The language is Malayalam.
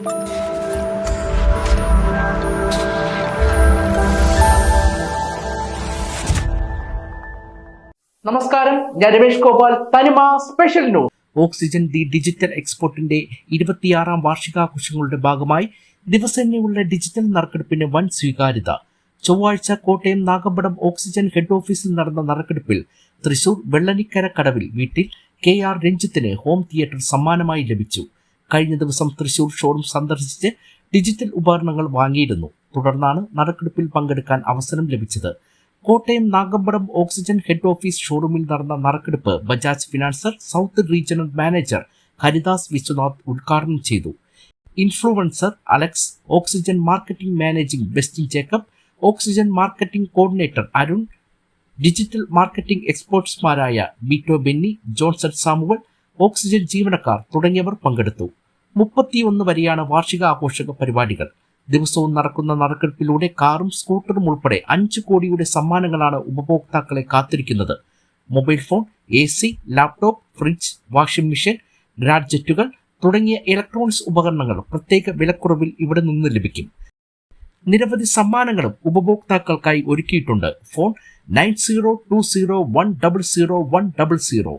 നമസ്കാരം, ഞാൻ രമേഷ് ഗോപാൽ. തനിമ special news. Oxygen the digital എക്സ്പോർട്ടിന്റെ 26ാം വാർഷികാഘോഷങ്ങളുടെ ഭാഗമായി ദിവസേനയുള്ള ഡിജിറ്റൽ നറുക്കെടുപ്പിന് വൻ സ്വീകാര്യത. ചൊവ്വാഴ്ച കോട്ടയം നാഗമ്പടം ഓക്സിജൻ ഹെഡ് ഓഫീസിൽ നടന്ന നറുക്കെടുപ്പിൽ തൃശൂർ വെള്ളനിക്കര കടവിൽ വീട്ടിൽ KR രഞ്ജിത്തിന് ഹോം തിയേറ്റർ സമ്മാനമായി ലഭിച്ചു. കഴിഞ്ഞ ദിവസം തൃശൂർ ഷോറൂം സന്ദർശിച്ച് ഡിജിറ്റൽ ഉപകരണങ്ങൾ വാങ്ങിയിരുന്നു. തുടർന്നാണ് നറുക്കെടുപ്പിൽ പങ്കെടുക്കാൻ അവസരം ലഭിച്ചത്. Kottayam Nagampadam oxygen head office ഷോറൂമിൽ നടന്ന നറുക്കെടുപ്പ് Bajaj financer south regional manager Haridas Viswanath ഉദ്ഘാടനം ചെയ്തു. Influencer Alex, oxygen marketing managing Bestin Jacob, oxygen marketing coordinator Arun, digital marketing എക്സ്പേർട്സ്മാരായ ബീറ്റോ ബെന്നി, ജോൺസൺ സാമുവൽ, ഓക്സിജൻ ജീവനക്കാർ തുടങ്ങിയവർ പങ്കെടുത്തു. 31 വരെയാണ് വാർഷികാഘോഷ പരിപാടികൾ. ദിവസവും നടക്കുന്ന നറുക്കെടുപ്പിലൂടെ കാറും സ്കൂട്ടറും ഉൾപ്പെടെ 5 കോടിയുടെ സമ്മാനങ്ങളാണ് ഉപഭോക്താക്കളെ കാത്തിരിക്കുന്നത്. Mobile phone, AC, laptop, fridge, washing machine, ഗാഡ്ജറ്റുകൾ തുടങ്ങിയ ഇലക്ട്രോണിക്സ് ഉപകരണങ്ങൾ പ്രത്യേക വിലക്കുറവിൽ ഇവിടെ നിന്ന് ലഭിക്കും. നിരവധി സമ്മാനങ്ങളും ഉപഭോക്താക്കൾക്കായി ഒരുക്കിയിട്ടുണ്ട്. ഫോൺ 9020100100.